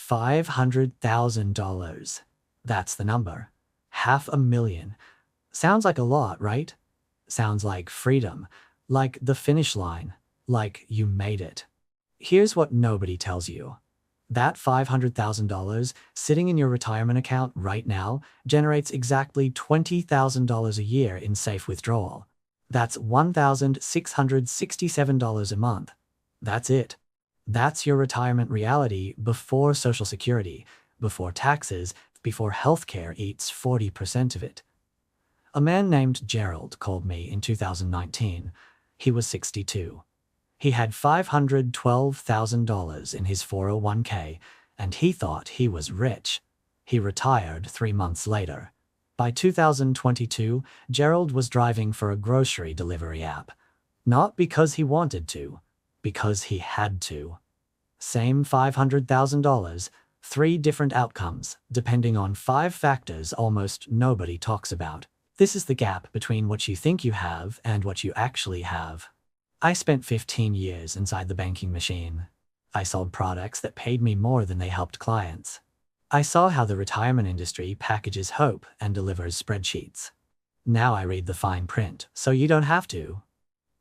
$500,000. That's the number. $500,000. Sounds like a lot, right? Sounds like freedom, like the finish line, like you made it. Here's what nobody tells you. That $500,000 sitting in your retirement account right now generates exactly $20,000 a year in safe withdrawal. That's $1,667 a month. That's it. That's your retirement reality before Social Security, before taxes, before healthcare eats 40% of it. A man named Gerald called me in 2019. He was 62. He had $512,000 in his 401k, and he thought he was rich. He retired 3 months later. By 2022, Gerald was driving for a grocery delivery app. Not because he wanted to, because he had to. Same $500,000, 3 different outcomes, depending on 5 factors almost nobody talks about. This is the gap between what you think you have and what you actually have. I spent 15 years inside the banking machine. I sold products that paid me more than they helped clients. I saw how the retirement industry packages hope and delivers spreadsheets. Now I read the fine print, so you don't have to.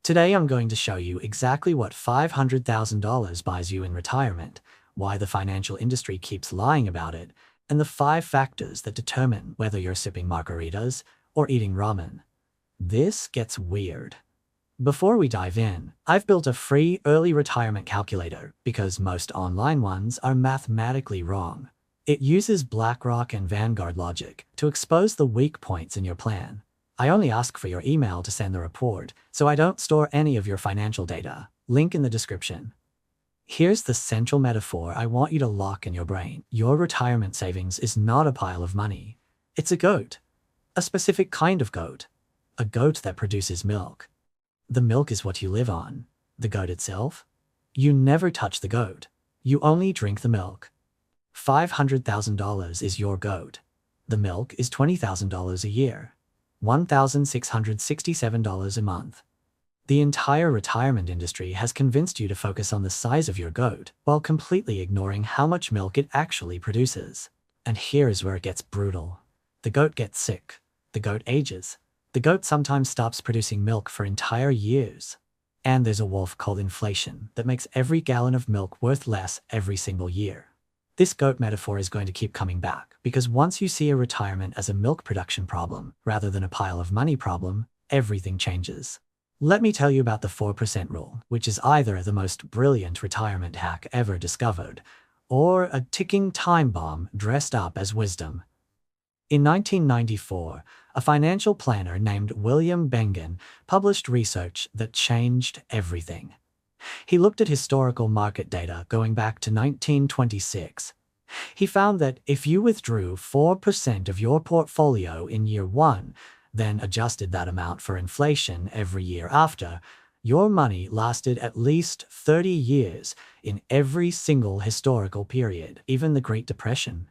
Today I'm going to show you exactly what $500,000 buys you in retirement, why the financial industry keeps lying about it, and the 5 factors that determine whether you're sipping margaritas or eating ramen. This gets weird. Before we dive in, I've built a free early retirement calculator because most online ones are mathematically wrong. It uses BlackRock and Vanguard logic to expose the weak points in your plan. I only ask for your email to send the report, so I don't store any of your financial data. Link in the description. Here's the central metaphor I want you to lock in your brain. Your retirement savings is not a pile of money. It's a goat. A specific kind of goat. A goat that produces milk. The milk is what you live on. The goat itself? You never touch the goat. You only drink the milk. $500,000 is your goat. The milk is $20,000 a year. $1,667 a month. The entire retirement industry has convinced you to focus on the size of your goat while completely ignoring how much milk it actually produces. And here's where it gets brutal. The goat gets sick. The goat ages. The goat sometimes stops producing milk for entire years. And there's a wolf called inflation that makes every gallon of milk worth less every single year. This goat metaphor is going to keep coming back because once you see a retirement as a milk production problem rather than a pile of money problem, everything changes. Let me tell you about the 4% rule, which is either the most brilliant retirement hack ever discovered or a ticking time bomb dressed up as wisdom. In 1994, a financial planner named William Bengen published research that changed everything. He looked at historical market data going back to 1926. He found that if you withdrew 4% of your portfolio in year 1, then adjusted that amount for inflation every year after, your money lasted at least 30 years in every single historical period, even the Great Depression.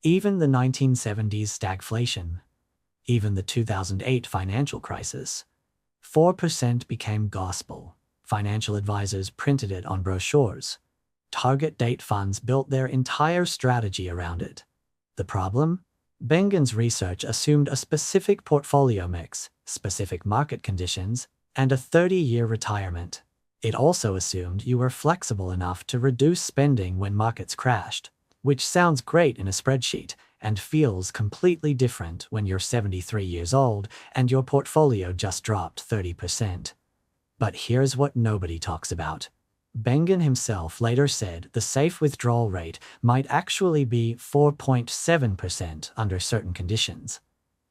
Even the 1970s stagflation. Even the 2008 financial crisis. 4% became gospel. Financial advisors printed it on brochures. Target date funds built their entire strategy around it. The problem? Bengen's research assumed a specific portfolio mix, specific market conditions, and a 30-year retirement. It also assumed you were flexible enough to reduce spending when markets crashed, which sounds great in a spreadsheet and feels completely different when you're 73 years old and your portfolio just dropped 30%. But here's what nobody talks about. Bengen himself later said the safe withdrawal rate might actually be 4.7% under certain conditions.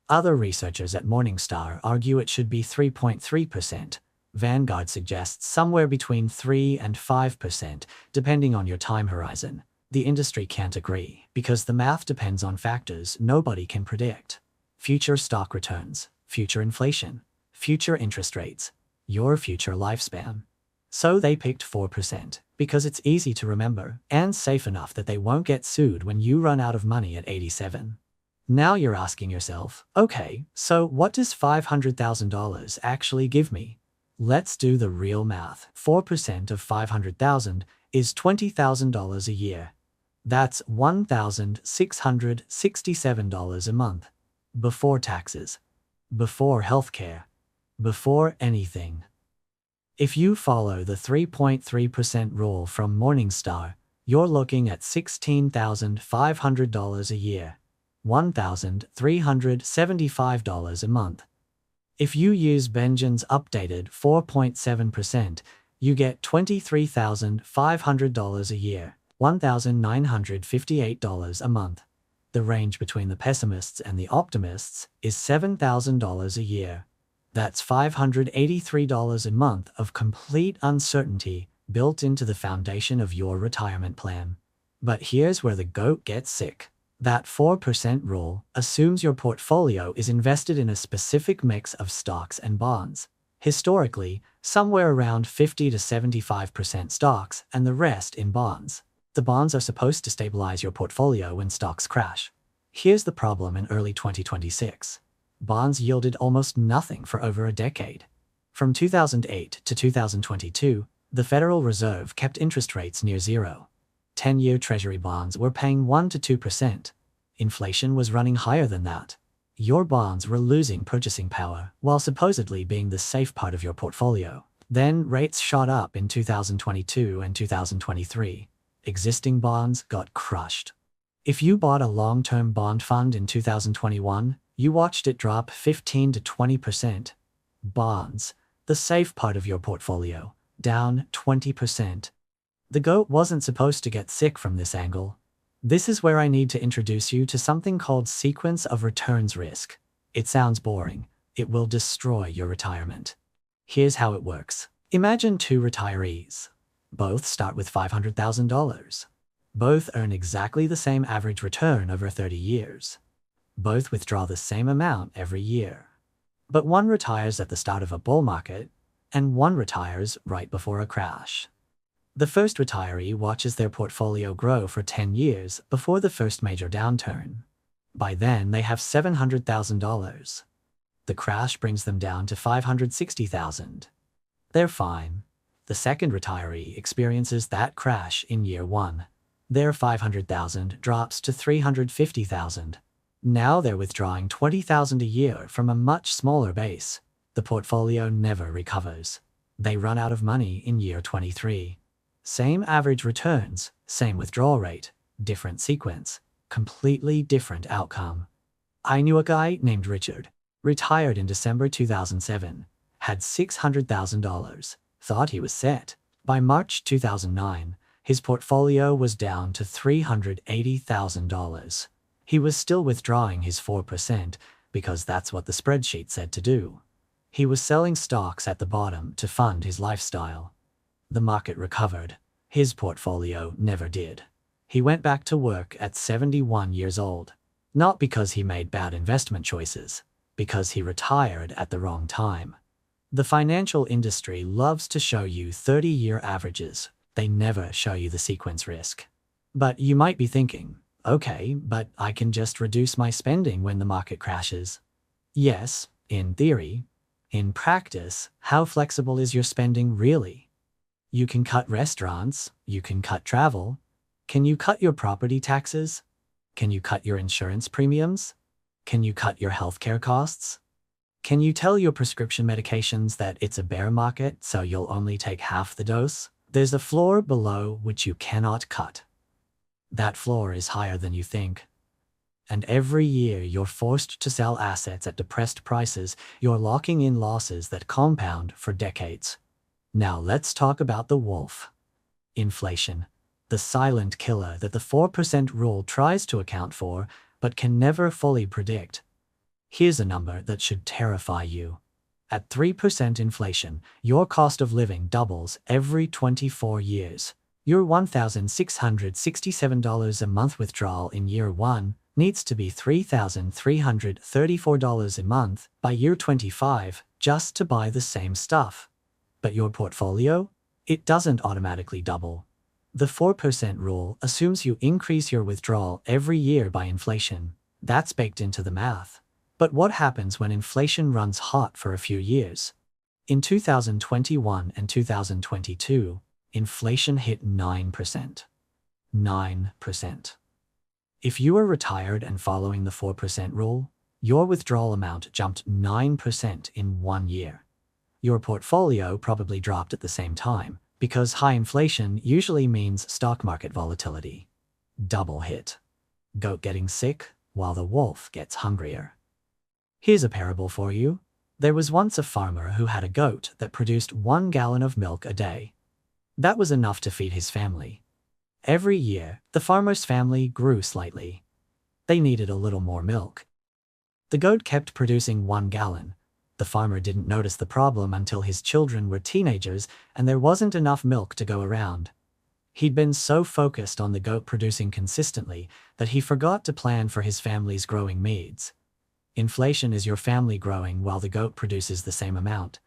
Other researchers at Morningstar argue it should be 3.3%. Vanguard suggests somewhere between 3 and 5%, depending on your time horizon. The industry can't agree, because the math depends on factors nobody can predict. Future stock returns, future inflation, future interest rates, your future lifespan. So they picked 4%, because it's easy to remember, and safe enough that they won't get sued when you run out of money at 87. Now you're asking yourself, okay, so what does $500,000 actually give me? Let's do the real math. 4% of $500,000 is $20,000 a year. That's $1,667 a month. Before taxes. Before healthcare. Before anything. If you follow the 3.3% rule from Morningstar, you're looking at $16,500 a year. $1,375 a month. If you use Benjamin's updated 4.7%, you get $23,500 a year. $1,958 a month. The range between the pessimists and the optimists is $7,000 a year. That's $583 a month of complete uncertainty built into the foundation of your retirement plan. But here's where the goat gets sick. That 4% rule assumes your portfolio is invested in a specific mix of stocks and bonds. Historically, somewhere around 50 to 75% stocks and the rest in bonds. The bonds are supposed to stabilize your portfolio when stocks crash. Here's the problem in early 2026. Bonds yielded almost nothing for over a decade. From 2008 to 2022, the Federal Reserve kept interest rates near zero. 10-year Treasury bonds were paying 1 to 2%. Inflation was running higher than that. Your bonds were losing purchasing power while supposedly being the safe part of your portfolio. Then rates shot up in 2022 and 2023. Existing bonds got crushed. If you bought a long-term bond fund in 2021, you watched it drop 15 to 20%. Bonds, the safe part of your portfolio, down 20%. The goat wasn't supposed to get sick from this angle. This is where I need to introduce you to something called sequence of returns risk. It sounds boring. It will destroy your retirement. Here's how it works. Imagine two retirees. Both start with $500,000. Both earn exactly the same average return over 30 years. Both withdraw the same amount every year. But one retires at the start of a bull market, and one retires right before a crash. The first retiree watches their portfolio grow for 10 years before the first major downturn. By then, they have $700,000. The crash brings them down to $560,000. They're fine. The second retiree experiences that crash in year one. Their $500,000 drops to $350,000. Now they're withdrawing $20,000 a year from a much smaller base. The portfolio never recovers. They run out of money in year 23. Same average returns, same withdrawal rate, different sequence, completely different outcome. I knew a guy named Richard, retired in December 2007, had $600,000, thought he was set. By March 2009, his portfolio was down to $380,000. He was still withdrawing his 4% because that's what the spreadsheet said to do. He was selling stocks at the bottom to fund his lifestyle. The market recovered. His portfolio never did. He went back to work at 71 years old. Not because he made bad investment choices, because he retired at the wrong time. The financial industry loves to show you 30-year averages. They never show you the sequence risk. But you might be thinking, okay, but I can just reduce my spending when the market crashes. Yes, in theory. In practice, how flexible is your spending really? You can cut restaurants, you can cut travel. Can you cut your property taxes? Can you cut your insurance premiums? Can you cut your healthcare costs? Can you tell your prescription medications that it's a bear market so you'll only take half the dose? There's a floor below which you cannot cut. That floor is higher than you think. And every year you're forced to sell assets at depressed prices. You're locking in losses that compound for decades. Now let's talk about the wolf. Inflation. The silent killer that the 4% rule tries to account for, but can never fully predict. Here's a number that should terrify you. At 3% inflation, your cost of living doubles every 24 years. Your $1,667 a month withdrawal in year 1 needs to be $3,334 a month by year 25 just to buy the same stuff. But your portfolio? It doesn't automatically double. The 4% rule assumes you increase your withdrawal every year by inflation. That's baked into the math. But what happens when inflation runs hot for a few years? In 2021 and 2022, inflation hit 9%. 9%. If you are retired and following the 4% rule, your withdrawal amount jumped 9% in 1 year. Your portfolio probably dropped at the same time, because high inflation usually means stock market volatility. Double hit. Goat getting sick while the wolf gets hungrier. Here's a parable for you. There was once a farmer who had a goat that produced 1 gallon of milk a day. That was enough to feed his family. Every year, the farmer's family grew slightly. They needed a little more milk. The goat kept producing 1 gallon. The farmer didn't notice the problem until his children were teenagers and there wasn't enough milk to go around. He'd been so focused on the goat producing consistently that he forgot to plan for his family's growing needs. Inflation is your family growing while the goat produces the same amount.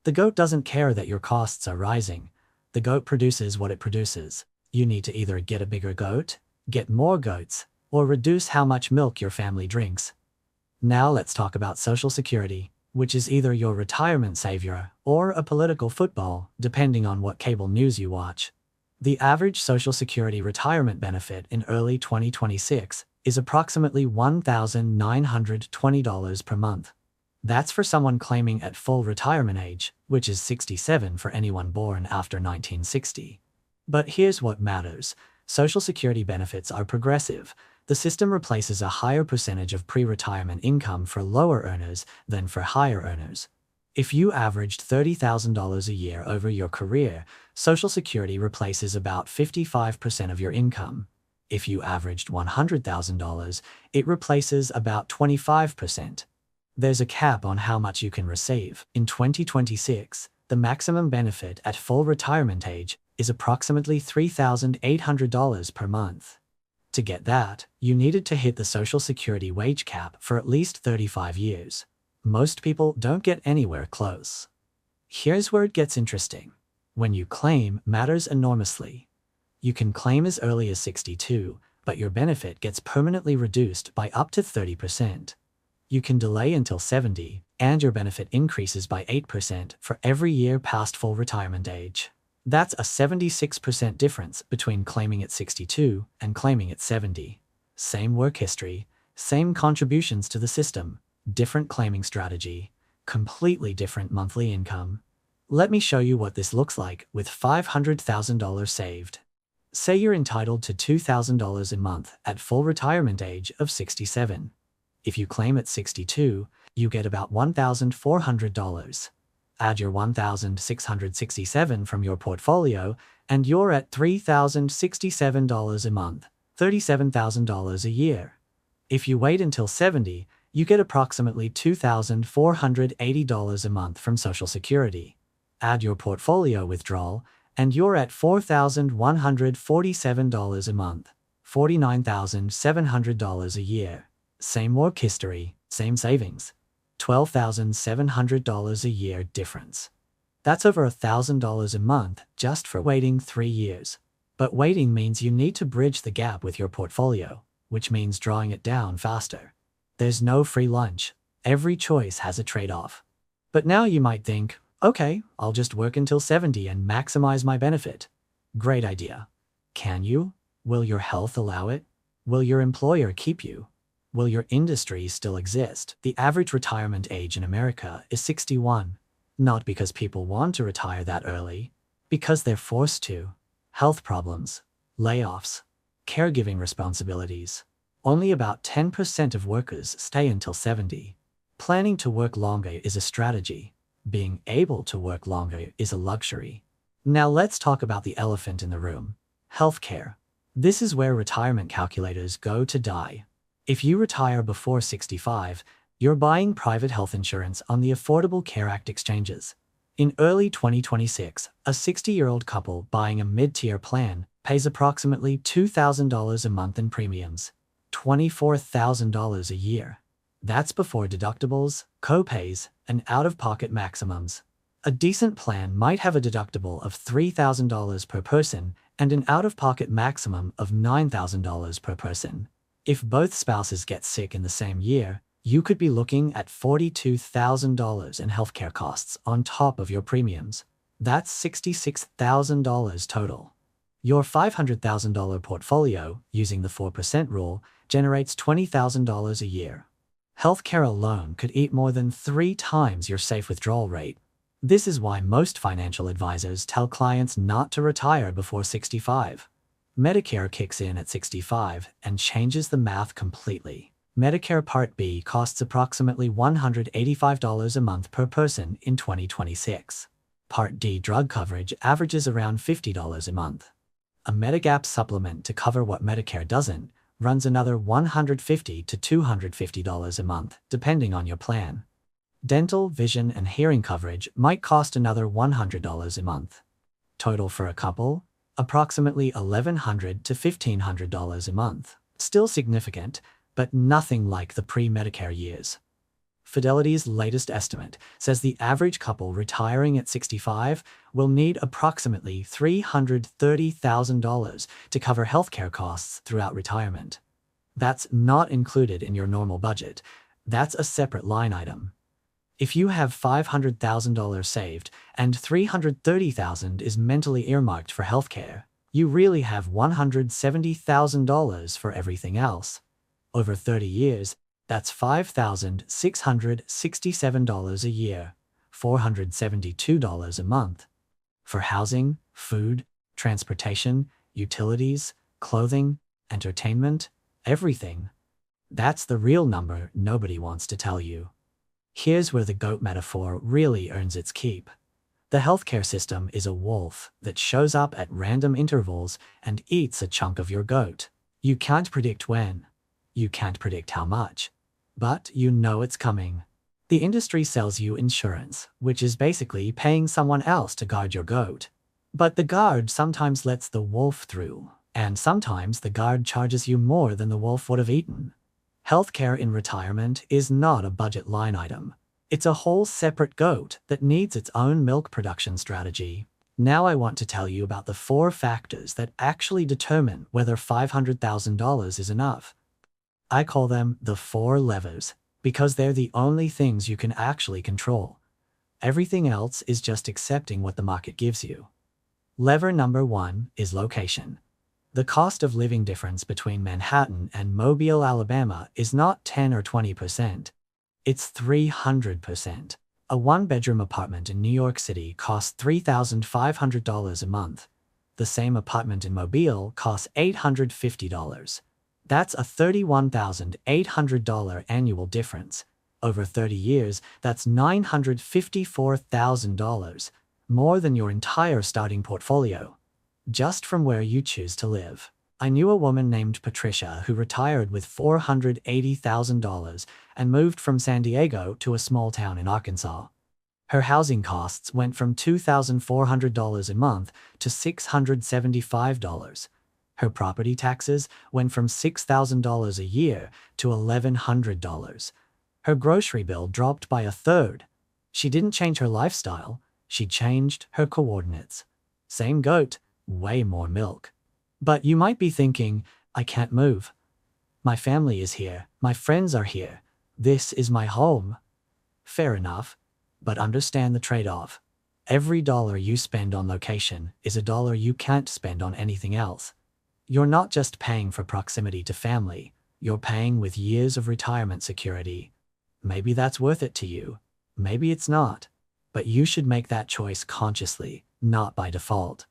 The goat doesn't care that your costs are rising. The goat produces what it produces. You need to either get a bigger goat, get more goats, or reduce how much milk your family drinks. Now let's talk about Social Security, which is either your retirement savior or a political football, depending on what cable news you watch. The average Social Security retirement benefit in early 2026 is approximately $1,920 per month. That's for someone claiming at full retirement age, which is 67 for anyone born after 1960. But here's what matters. Social Security benefits are progressive. The system replaces a higher percentage of pre-retirement income for lower earners than for higher earners. If you averaged $30,000 a year over your career, Social Security replaces about 55% of your income. If you averaged $100,000, it replaces about 25%. There's a cap on how much you can receive. In 2026, the maximum benefit at full retirement age is approximately $3,800 per month. To get that, you needed to hit the Social Security wage cap for at least 35 years. Most people don't get anywhere close. Here's where it gets interesting. When you claim matters enormously. You can claim as early as 62, but your benefit gets permanently reduced by up to 30%. You can delay until 70, and your benefit increases by 8% for every year past full retirement age. That's a 76% difference between claiming at 62 and claiming at 70. Same work history, same contributions to the system, different claiming strategy, completely different monthly income. Let me show you what this looks like with $500,000 saved. Say you're entitled to $2,000 a month at full retirement age of 67. If you claim at 62, you get about $1,400. Add your $1,667 from your portfolio, and you're at $3,067 a month, $37,000 a year. If you wait until 70, you get approximately $2,480 a month from Social Security. Add your portfolio withdrawal, and you're at $4,147 a month, $49,700 a year. Same work history, same savings. $12,700 a year difference. That's over $1,000 a month just for waiting 3 years. But waiting means you need to bridge the gap with your portfolio, which means drawing it down faster. There's no free lunch. Every choice has a trade-off. But now you might think, okay, I'll just work until 70 and maximize my benefit. Great idea. Can you? Will your health allow it? Will your employer keep you? Will your industry still exist? The average retirement age in America is 61. Not because people want to retire that early, because they're forced to. Health problems, layoffs, caregiving responsibilities. Only about 10% of workers stay until 70. Planning to work longer is a strategy. Being able to work longer is a luxury. Now let's talk about the elephant in the room. Healthcare. This is where retirement calculators go to die. If you retire before 65, you're buying private health insurance on the Affordable Care Act exchanges. In early 2026, a 60-year-old couple buying a mid-tier plan pays approximately $2,000 a month in premiums, $24,000 a year. That's before deductibles, co-pays, and out-of-pocket maximums. A decent plan might have a deductible of $3,000 per person and an out-of-pocket maximum of $9,000 per person. If both spouses get sick in the same year, you could be looking at $42,000 in healthcare costs on top of your premiums. That's $66,000 total. Your $500,000 portfolio, using the 4% rule, generates $20,000 a year. Healthcare alone could eat more than 3 times your safe withdrawal rate. This is why most financial advisors tell clients not to retire before 65. Medicare kicks in at 65 and changes the math completely. Medicare Part B costs approximately $185 a month per person in 2026. Part D drug coverage averages around $50 a month. A Medigap supplement to cover what Medicare doesn't runs another $150 to $250 a month, depending on your plan. Dental, vision, and hearing coverage might cost another $100 a month. Total for a couple? Approximately $1,100 to $1,500 a month. Still significant, but nothing like the pre-Medicare years. Fidelity's latest estimate says the average couple retiring at 65 will need approximately $330,000 to cover healthcare costs throughout retirement. That's not included in your normal budget. That's a separate line item. If you have $500,000 saved and $330,000 is mentally earmarked for healthcare, you really have $170,000 for everything else. Over 30 years, that's $5,667 a year, $472 a month. For housing, food, transportation, utilities, clothing, entertainment, everything. That's the real number nobody wants to tell you. Here's where the goat metaphor really earns its keep. The healthcare system is a wolf that shows up at random intervals and eats a chunk of your goat. You can't predict when. You can't predict how much. But you know it's coming. The industry sells you insurance, which is basically paying someone else to guard your goat. But the guard sometimes lets the wolf through, and sometimes the guard charges you more than the wolf would have eaten. Healthcare in retirement is not a budget line item. It's a whole separate goat that needs its own milk production strategy. Now I want to tell you about the 4 factors that actually determine whether $500,000 is enough. I call them the 4 levers, because they're the only things you can actually control. Everything else is just accepting what the market gives you. Lever number 1 is location. The cost of living difference between Manhattan and Mobile, Alabama is not 10 or 20%. It's 300%. A 1-bedroom apartment in New York City costs $3,500 a month. The same apartment in Mobile costs $850. That's a $31,800 annual difference. Over 30 years, that's $954,000, more than your entire starting portfolio, just from where you choose to live. I knew a woman named Patricia who retired with $480,000 and moved from San Diego to a small town in Arkansas. Her housing costs went from $2,400 a month to $675. Her property taxes went from $6,000 a year to $1,100. Her grocery bill dropped by 1/3. She didn't change her lifestyle, she changed her coordinates. Same goat, way more milk. But you might be thinking, I can't move. My family is here, my friends are here, this is my home. Fair enough, but understand the trade-off. Every dollar you spend on location is a dollar you can't spend on anything else. You're not just paying for proximity to family, you're paying with years of retirement security. Maybe that's worth it to you, maybe it's not. But you should make that choice consciously, not by default.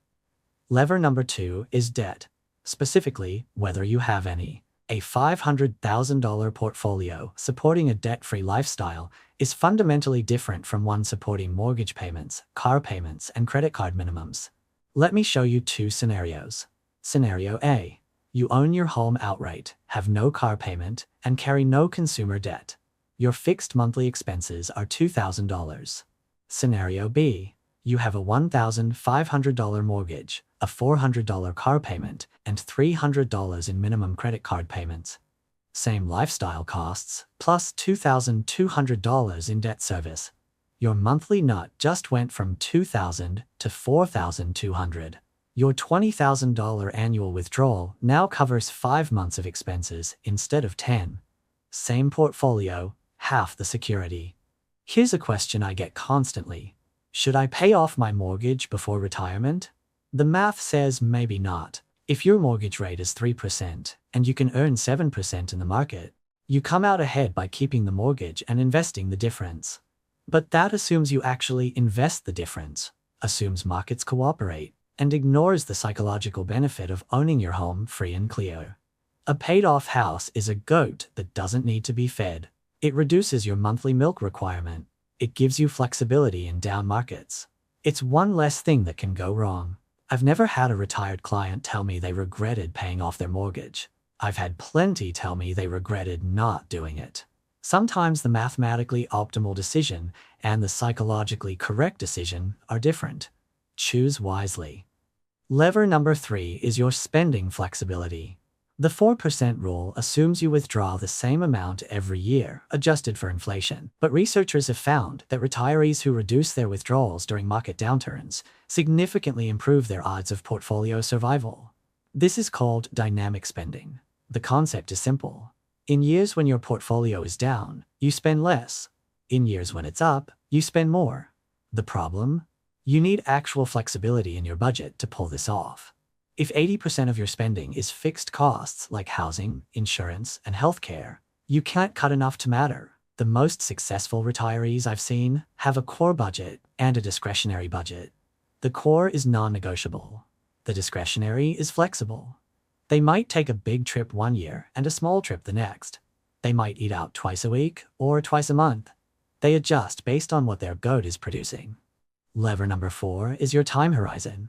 Lever number 2 is debt. Specifically, whether you have any. A $500,000 portfolio supporting a debt-free lifestyle is fundamentally different from one supporting mortgage payments, car payments, and credit card minimums. Let me show you 2 scenarios. Scenario A. You own your home outright, have no car payment, and carry no consumer debt. Your fixed monthly expenses are $2,000. Scenario B. You have a $1,500 mortgage, a $400 car payment, and $300 in minimum credit card payments. Same lifestyle costs, plus $2,200 in debt service. Your monthly nut just went from $2,000 to $4,200. Your $20,000 annual withdrawal now covers 5 months of expenses instead of 10. Same portfolio, half the security. Here's a question I get constantly. Should I pay off my mortgage before retirement? The math says maybe not. If your mortgage rate is 3% and you can earn 7% in the market, you come out ahead by keeping the mortgage and investing the difference. But that assumes you actually invest the difference, assumes markets cooperate, and ignores the psychological benefit of owning your home free and clear. A paid-off house is a goat that doesn't need to be fed. It reduces your monthly milk requirement. It gives you flexibility in down markets. It's one less thing that can go wrong. I've never had a retired client tell me they regretted paying off their mortgage. I've had plenty tell me they regretted not doing it. Sometimes the mathematically optimal decision and the psychologically correct decision are different. Choose wisely. Lever number 3 is your spending flexibility. The 4% rule assumes you withdraw the same amount every year, adjusted for inflation. But researchers have found that retirees who reduce their withdrawals during market downturns significantly improve their odds of portfolio survival. This is called dynamic spending. The concept is simple. In years when your portfolio is down, you spend less. In years when it's up, you spend more. The problem? You need actual flexibility in your budget to pull this off. If 80% of your spending is fixed costs like housing, insurance, and healthcare, you can't cut enough to matter. The most successful retirees I've seen have a core budget and a discretionary budget. The core is non-negotiable. The discretionary is flexible. They might take a big trip one year and a small trip the next. They might eat out twice a week or twice a month. They adjust based on what their goat is producing. Lever number 4 is your time horizon.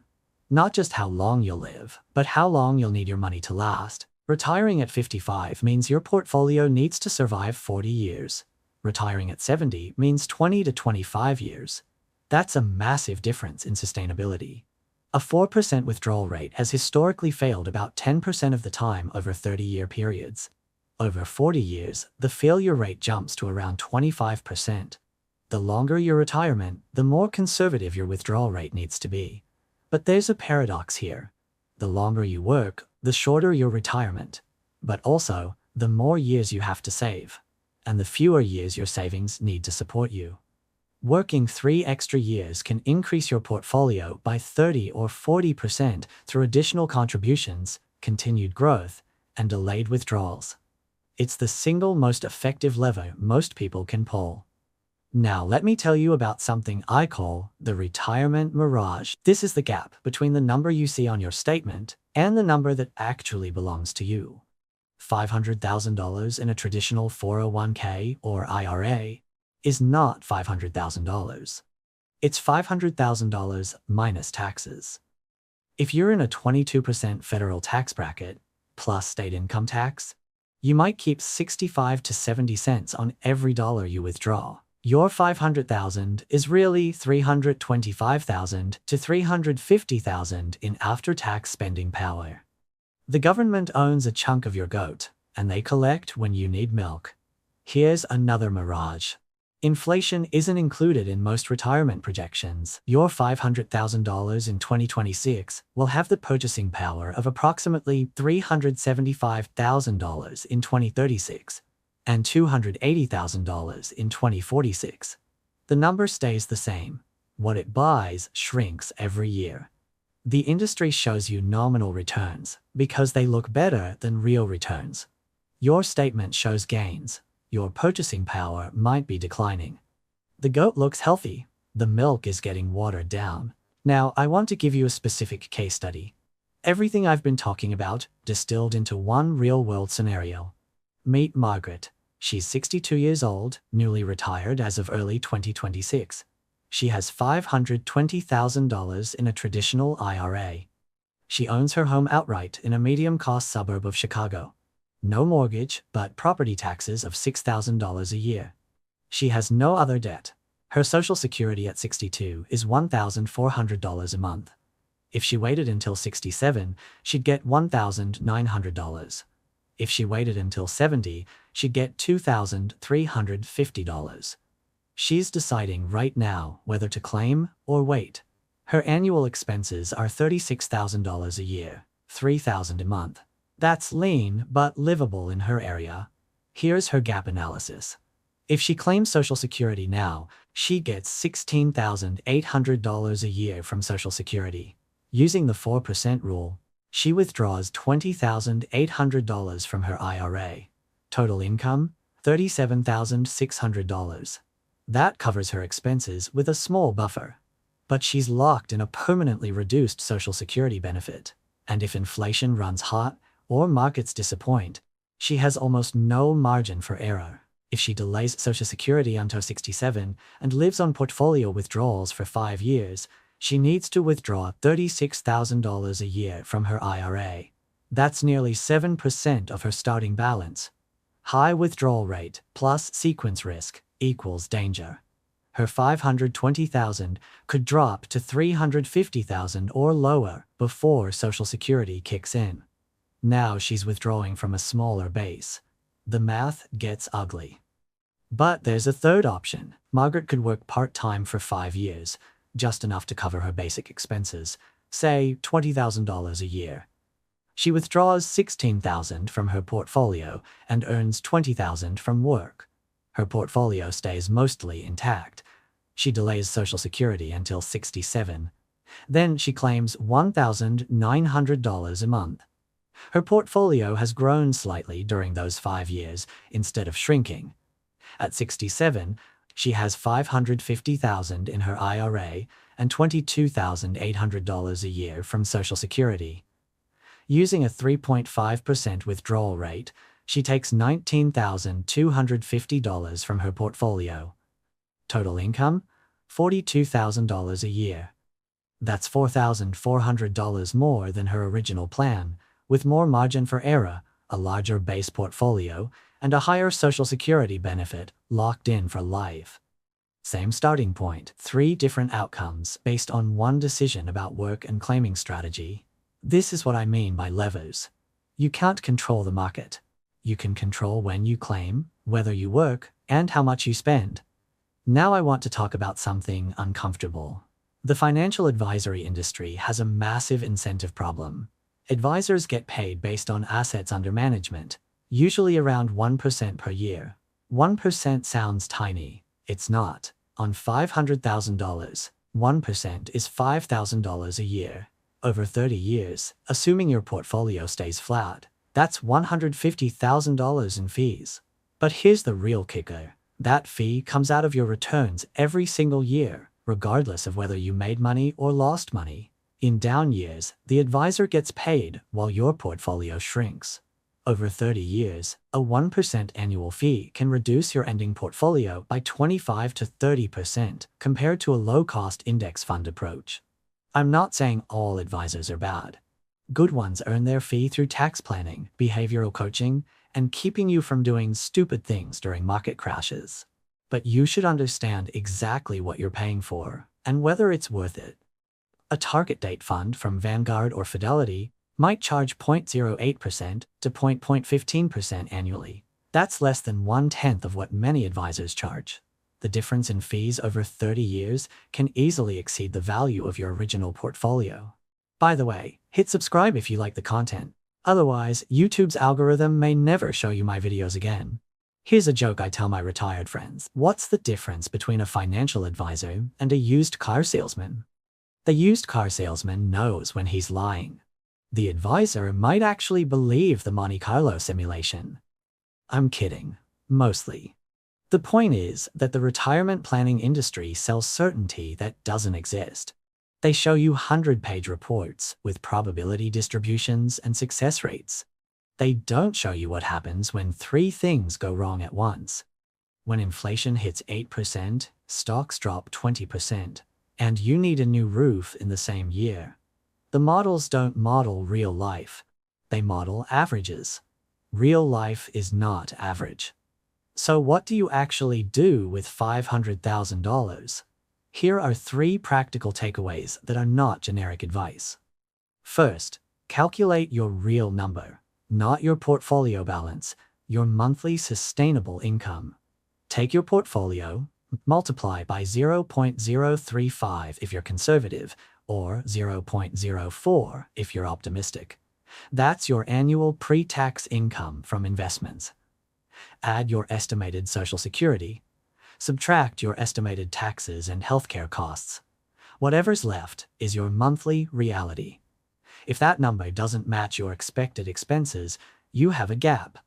Not just how long you'll live, but how long you'll need your money to last. Retiring at 55 means your portfolio needs to survive 40 years. Retiring at 70 means 20 to 25 years. That's a massive difference in sustainability. A 4% withdrawal rate has historically failed about 10% of the time over 30-year periods. Over 40 years, the failure rate jumps to around 25%. The longer your retirement, the more conservative your withdrawal rate needs to be. But there's a paradox here. The longer you work, the shorter your retirement. But also, the more years you have to save. And the fewer years your savings need to support you. Working 3 extra years can increase your portfolio by 30 or 40% through additional contributions, continued growth, and delayed withdrawals. It's the single most effective lever most people can pull. Now let me tell you about something I call the Retirement Mirage. This is the gap between the number you see on your statement and the number that actually belongs to you. $500,000 in a traditional 401k or IRA is not $500,000. It's $500,000 minus taxes. If you're in a 22% federal tax bracket, plus state income tax, you might keep 65 to 70 cents on every dollar you withdraw. Your $500,000 is really $325,000 to $350,000 in after-tax spending power. The government owns a chunk of your goat, and they collect when you need milk. Here's another mirage. Inflation isn't included in most retirement projections. Your $500,000 in 2026 will have the purchasing power of approximately $375,000 in 2036. And $280,000 in 2046. The number stays the same. What it buys shrinks every year. The industry shows you nominal returns because they look better than real returns. Your statement shows gains. Your purchasing power might be declining. The goat looks healthy. The milk is getting watered down. Now, I want to give you a specific case study. Everything I've been talking about distilled into one real-world scenario. Meet Margaret. She's 62 years old, newly retired as of early 2026. She has $520,000 in a traditional IRA. She owns her home outright in a medium-cost suburb of Chicago. No mortgage, but property taxes of $6,000 a year. She has no other debt. Her Social Security at 62 is $1,400 a month. If she waited until 67, she'd get $1,900. If she waited until 70, she'd get $2,350. She's deciding right now whether to claim or wait. Her annual expenses are $36,000 a year, $3,000 a month. That's lean but livable in her area. Here's her gap analysis. If she claims Social Security now, she gets $16,800 a year from Social Security. Using the 4% rule, she withdraws $20,800 from her IRA. Total income, $37,600. That covers her expenses with a small buffer. But she's locked in a permanently reduced Social Security benefit. And if inflation runs hot or markets disappoint, she has almost no margin for error. If she delays Social Security until 67 and lives on portfolio withdrawals for 5 years, she needs to withdraw $36,000 a year from her IRA. That's nearly 7% of her starting balance. High withdrawal rate plus sequence risk equals danger. Her $520,000 could drop to $350,000 or lower before Social Security kicks in. Now she's withdrawing from a smaller base. The math gets ugly. But there's a third option. Margaret could work part-time for 5 years, just enough to cover her basic expenses, say $20,000 a year. She withdraws $16,000 from her portfolio and earns $20,000 from work. Her portfolio stays mostly intact. She delays Social Security until 67. Then she claims $1,900 a month. Her portfolio has grown slightly during those 5 years instead of shrinking. At 67, she has $550,000 in her IRA and $22,800 a year from Social Security. Using a 3.5% withdrawal rate, she takes $19,250 from her portfolio. Total income, $42,000 a year. That's $4,400 more than her original plan, with more margin for error, a larger base portfolio, and a higher Social Security benefit locked in for life. Same starting point, 3 different outcomes based on one decision about work and claiming strategy. This is what I mean by levers. You can't control the market. You can control when you claim, whether you work, and how much you spend. Now I want to talk about something uncomfortable. The financial advisory industry has a massive incentive problem. Advisors get paid based on assets under management, usually around 1% per year. 1% sounds tiny. It's not. On $500,000, 1% is $5,000 a year. Over 30 years, assuming your portfolio stays flat, that's $150,000 in fees. But here's the real kicker. That fee comes out of your returns every single year, regardless of whether you made money or lost money. In down years, the advisor gets paid while your portfolio shrinks. Over 30 years, a 1% annual fee can reduce your ending portfolio by 25 to 30% compared to a low-cost index fund approach. I'm not saying all advisors are bad. Good ones earn their fee through tax planning, behavioral coaching, and keeping you from doing stupid things during market crashes. But you should understand exactly what you're paying for and whether it's worth it. A target date fund from Vanguard or Fidelity might charge 0.08% to 0.15% annually. That's less than 1/10 of what many advisors charge. The difference in fees over 30 years can easily exceed the value of your original portfolio. By the way, hit subscribe if you like the content. Otherwise, YouTube's algorithm may never show you my videos again. Here's a joke I tell my retired friends. What's the difference between a financial advisor and a used car salesman? The used car salesman knows when he's lying. The advisor might actually believe the Monte Carlo simulation. I'm kidding. Mostly. The point is that the retirement planning industry sells certainty that doesn't exist. They show you 100-page reports with probability distributions and success rates. They don't show you what happens when 3 things go wrong at once. When inflation hits 8%, stocks drop 20%, and you need a new roof in the same year. The models don't model real life. They model averages. Real life is not average. So what do you actually do with $500,000? Here are 3 practical takeaways that are not generic advice. First, calculate your real number, not your portfolio balance, your monthly sustainable income. Take your portfolio, multiply by 0.035 if you're conservative, or 0.04 if you're optimistic. That's your annual pre-tax income from investments. Add your estimated Social Security. Subtract your estimated taxes and healthcare costs. Whatever's left is your monthly reality. If that number doesn't match your expected expenses, you have a gap.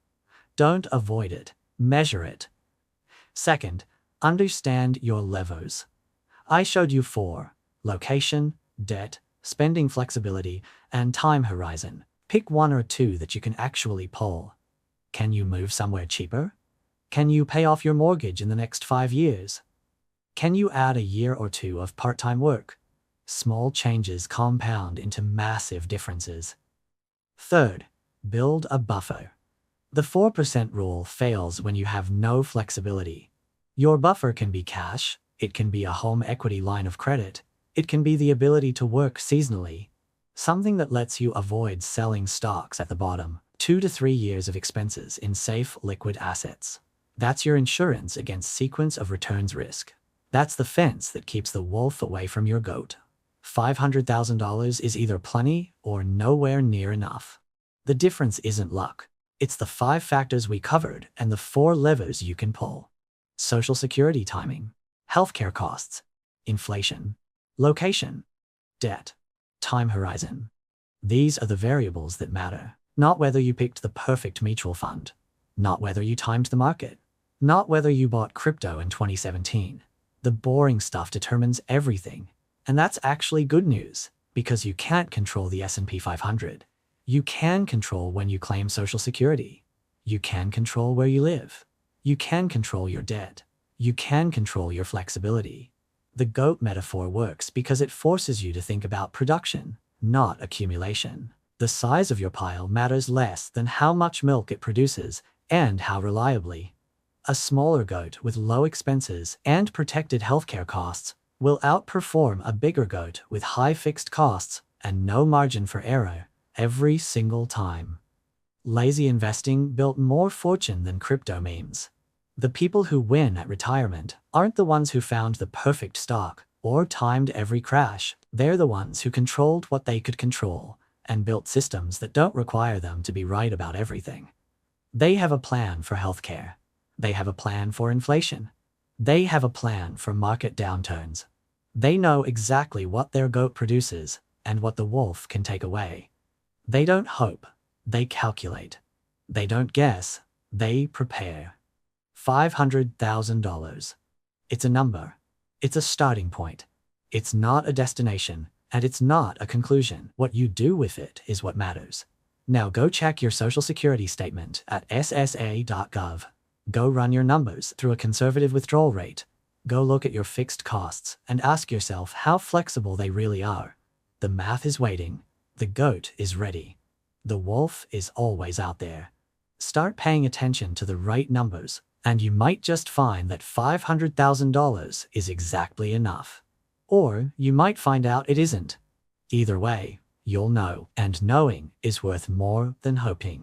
Don't avoid it, measure it. Second, understand your levers. I showed you 4: location, debt, spending flexibility, and time horizon. Pick 1 or 2 that you can actually pull. Can you move somewhere cheaper? Can you pay off your mortgage in the next 5 years? Can you add a year or 2 of part-time work? Small changes compound into massive differences. Third, build a buffer. The 4% rule fails when you have no flexibility. Your buffer can be cash, it can be a home equity line of credit, it can be the ability to work seasonally, something that lets you avoid selling stocks at the bottom. 2 to 3 years of expenses in safe, liquid assets. That's your insurance against sequence of returns risk. That's the fence that keeps the wolf away from your goat. $500,000 is either plenty or nowhere near enough. The difference isn't luck. It's the 5 factors we covered and the 4 levers you can pull. Social Security timing, healthcare costs, inflation, location, debt, time horizon. These are the variables that matter. Not whether you picked the perfect mutual fund. Not whether you timed the market. Not whether you bought crypto in 2017. The boring stuff determines everything. And that's actually good news, because you can't control the S&P 500. You can control when you claim Social Security. You can control where you live. You can control your debt. You can control your flexibility. The goat metaphor works because it forces you to think about production, not accumulation. The size of your pile matters less than how much milk it produces and how reliably. A smaller goat with low expenses and protected healthcare costs will outperform a bigger goat with high fixed costs and no margin for error every single time. Lazy investing built more fortune than crypto memes. The people who win at retirement aren't the ones who found the perfect stock or timed every crash. They're the ones who controlled what they could control and built systems that don't require them to be right about everything. They have a plan for healthcare. They have a plan for inflation. They have a plan for market downturns. They know exactly what their goat produces and what the wolf can take away. They don't hope, they calculate. They don't guess, they prepare. $500,000. It's a number. It's a starting point. It's not a destination, and it's not a conclusion. What you do with it is what matters. Now go check your Social Security statement at ssa.gov. Go run your numbers through a conservative withdrawal rate. Go look at your fixed costs and ask yourself how flexible they really are. The math is waiting. The goat is ready. The wolf is always out there. Start paying attention to the right numbers, and you might just find that $500,000 is exactly enough. Or you might find out it isn't. Either way, you'll know, and knowing is worth more than hoping.